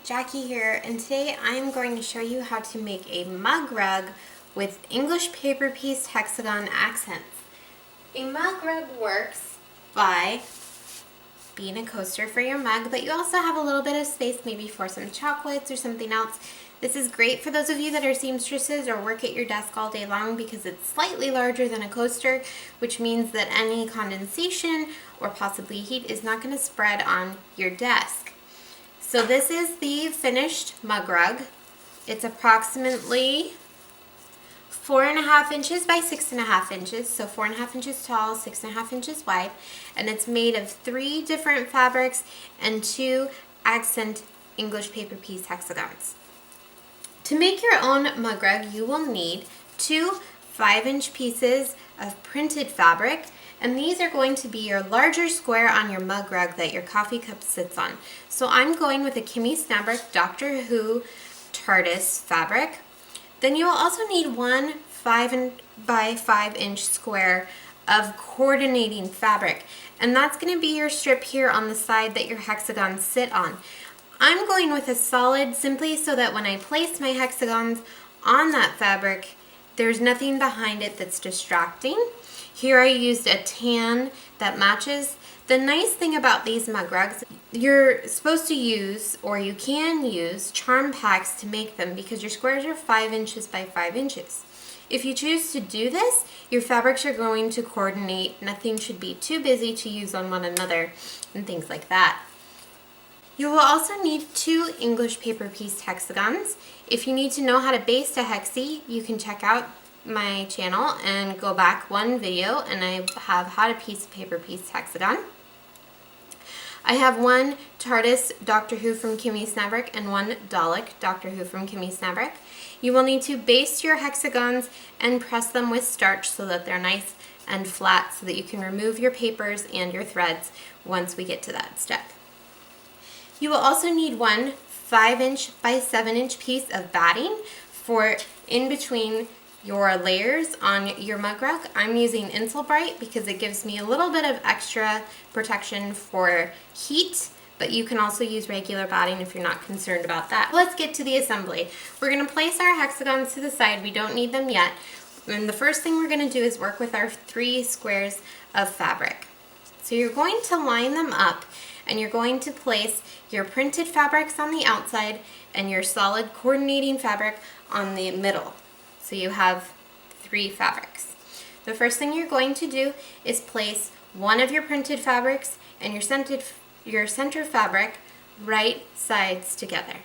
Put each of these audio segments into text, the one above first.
Jackie here, and today I'm going to show you how to make a mug rug with English paper piece hexagon accents. A mug rug works by being a coaster for your mug, but you also have a little bit of space maybe for some chocolates or something else. This is great for those of you that are seamstresses or work at your desk all day long because it's slightly larger than a coaster, which means that any condensation or possibly heat is not going to spread on your desk. So this is the finished mug rug. It's approximately 4.5 inches by 6.5 inches, so 4.5 inches tall, 6.5 inches wide, and it's made of 3 different fabrics and 2 accent English paper piece hexagons. To make your own mug rug, you will need 2 5-inch pieces of printed fabric, and these are going to be your larger square on your mug rug that your coffee cup sits on. So I'm going with a Kimmy Snabrick Doctor Who TARDIS fabric. Then you will also need 1 5 by 5 inch square of coordinating fabric, and that's going to be your strip here on the side that your hexagons sit on. I'm going with a solid simply so that when I place my hexagons on that fabric, there's nothing behind it that's distracting. Here I used a tan that matches. The nice thing about these mug rugs, you're supposed to use, or you can use, charm packs to make them because your squares are 5 inches by 5 inches. If you choose to do this, your fabrics are going to coordinate. Nothing should be too busy to use on one another and things like that. You will also need 2 English paper piece hexagons. If you need to know how to baste a hexie, you can check out my channel and go back 1 video, and I have how to piece a paper piece hexagon. I have 1 TARDIS Doctor Who from Kimmy Snabrick and 1 Dalek Doctor Who from Kimmy Snabrick. You will need to baste your hexagons and press them with starch so that they're nice and flat so that you can remove your papers and your threads once we get to that step. You will also need 1 5-inch by 7-inch piece of batting for in between your layers on your mug rug. I'm using Insulbright because it gives me a little bit of extra protection for heat, but you can also use regular batting if you're not concerned about that. Let's get to the assembly. We're going to place our hexagons to the side. We don't need them yet. And the first thing we're going to do is work with our 3 squares of fabric. So you're going to line them up, and you're going to place your printed fabrics on the outside and your solid coordinating fabric on the middle. So you have 3 fabrics. The first thing you're going to do is place one of your printed fabrics and your center fabric right sides together.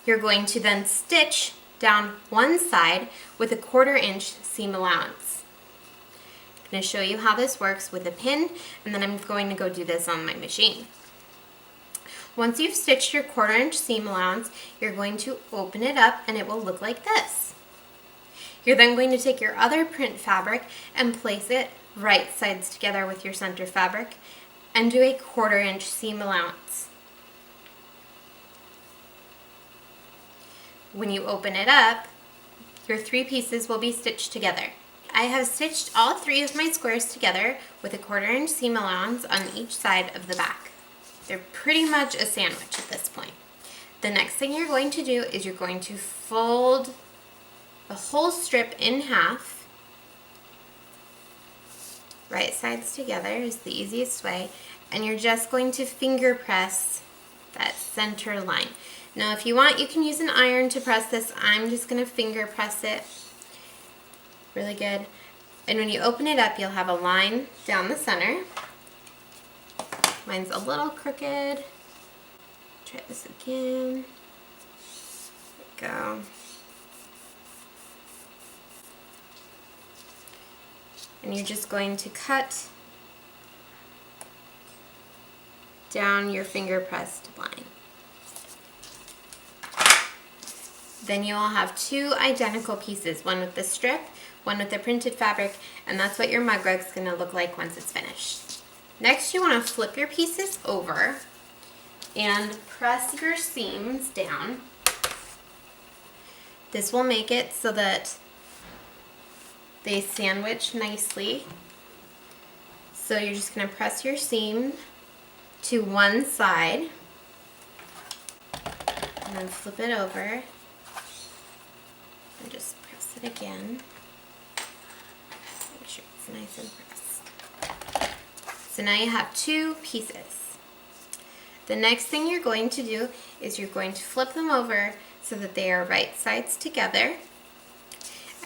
You're going to then stitch down one side with a 1/4 inch seam allowance. I'm going to show you how this works with a pin, and then I'm going to go do this on my machine. Once you've stitched your 1/4 inch seam allowance, you're going to open it up and it will look like this. You're then going to take your other print fabric and place it right sides together with your center fabric and do a 1/4 inch seam allowance. When you open it up, your 3 pieces will be stitched together. I have stitched all 3 of my squares together with a 1/4 inch seam allowance on each side of the back. They're pretty much a sandwich at this point. The next thing you're going to do is you're going to fold the whole strip in half. Right sides together is the easiest way, and you're just going to finger press that center line. Now if you want, you can use an iron to press this. I'm just going to finger press it really good. And when you open it up, you'll have a line down the center. Mine's a little crooked. Try this again. There we go. And you're just going to cut down your finger pressed line. Then you will have 2 identical pieces, one with the strip, one with the printed fabric, and that's what your mug rug's going to look like once it's finished. Next, you want to flip your pieces over and press your seams down. This will make it so that they sandwich nicely. So you're just going to press your seam to one side And then flip it over and just press it again. Make sure it's nice and pressed. So now you have two pieces. The next thing you're going to do is you're going to flip them over so that they are right sides together,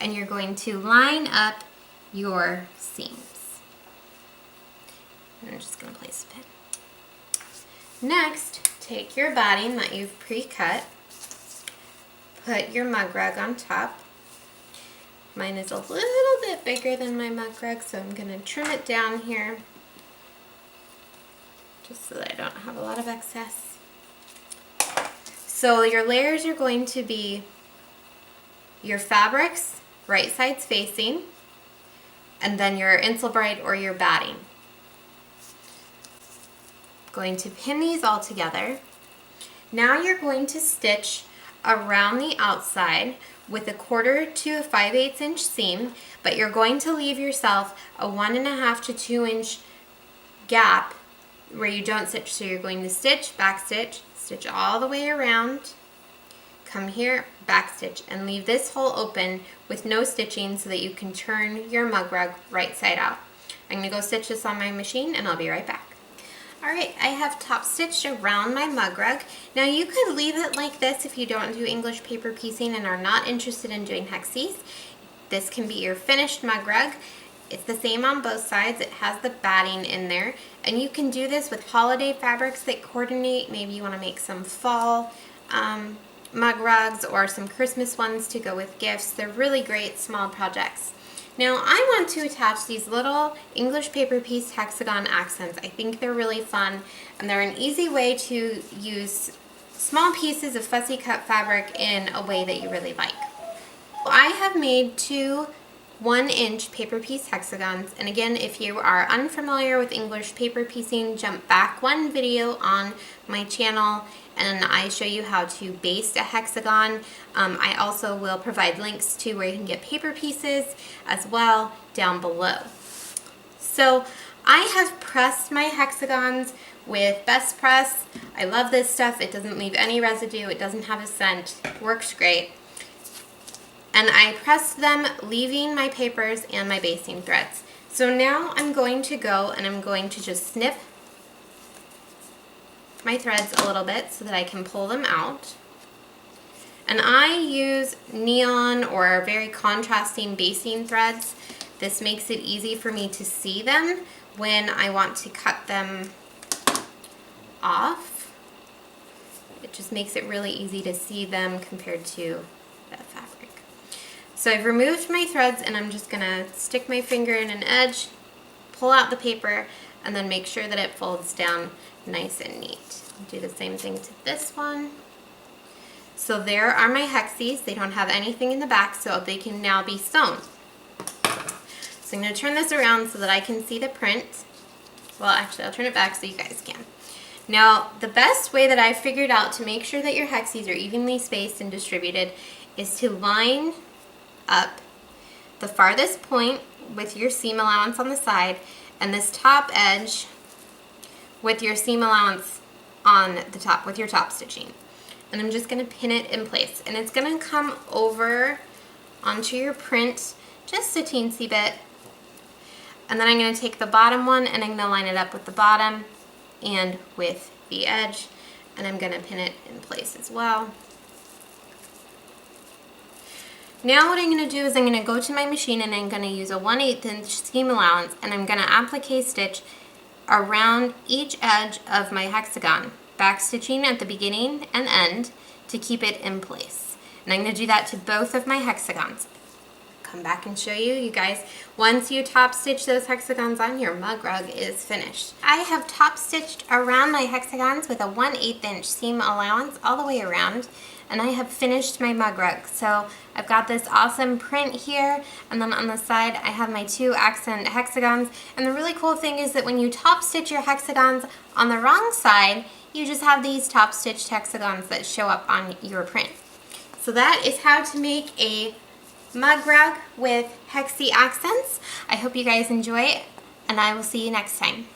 and you're going to line up your seams. And I'm just going to place a pin. Next, take your batting that you've pre-cut, put your mug rug on top. Mine is a little bit bigger than my mug rug, so I'm going to trim it down here just so that I don't have a lot of excess. So your layers are going to be your fabrics, right sides facing, and then your Insulbrite or your batting. Going to pin these all together. Now you're going to stitch around the outside with a 1/4 to a 5/8 inch seam, but you're going to leave yourself a 1.5 to 2 inch gap where you don't stitch. So you're going to stitch, back stitch, stitch all the way around, come here, back stitch, and leave this hole open with no stitching so that you can turn your mug rug right side out. I'm going to go stitch this on my machine and I'll be right back. Alright, I have top stitched around my mug rug. Now you could leave it like this if you don't do English paper piecing and are not interested in doing hexies. This can be your finished mug rug. It's the same on both sides. It has the batting in there. And you can do this with holiday fabrics that coordinate. Maybe you want to make some fall mug rugs or some Christmas ones to go with gifts. They're really great small projects. Now I want to attach these little English paper piece hexagon accents. I think they're really fun, and they're an easy way to use small pieces of fussy cut fabric in a way that you really like. I have made 2 1-inch paper piece hexagons, and again, if you are unfamiliar with English paper piecing, jump back one video on my channel and I show you how to baste a hexagon. I also will provide links to where you can get paper pieces as well down below. So I have pressed my hexagons with Best Press. I love this stuff. It doesn't leave any residue. It doesn't have a scent. It works great. And I pressed them, leaving my papers and my basting threads. So now I'm going to go and I'm going to just snip my threads a little bit so that I can pull them out. And I use neon or very contrasting basting threads. This makes it easy for me to see them when I want to cut them off. It just makes it really easy to see them compared to the fabric. So I've removed my threads and I'm just gonna stick my finger in an edge, pull out the paper, and then make sure that it folds down nice and neat. Do the same thing to this one. So there are my hexies. They don't have anything in the back, so they can now be sewn. So I'm going to turn this around so that I can see the print. Well, actually, I'll turn it back so you guys can. Now, the best way that I've figured out to make sure that your hexies are evenly spaced and distributed is to line up the farthest point with your seam allowance on the side and this top edge with your seam allowance on the top with your top stitching. And I'm just going to pin it in place, and it's going to come over onto your print just a teensy bit, and then I'm going to take the bottom one and I'm going to line it up with the bottom and with the edge, and I'm going to pin it in place as well. Now what I'm going to do is I'm going to go to my machine and I'm going to use a 1/8 inch seam allowance, and I'm going to applique stitch around each edge of my hexagon, back stitching at the beginning and end to keep it in place. And I'm going to do that to both of my hexagons. Come back and show you, you guys. Once you top stitch those hexagons on, your mug rug is finished. I have top stitched around my hexagons with a 1/8 inch seam allowance all the way around, and I have finished my mug rug. So I've got this awesome print here, and then on the side I have my 2 accent hexagons. And the really cool thing is that when you top stitch your hexagons on the wrong side, you just have these top stitched hexagons that show up on your print. So that is how to make a mug rug with Hexie accents. I hope you guys enjoy it, and I will see you next time.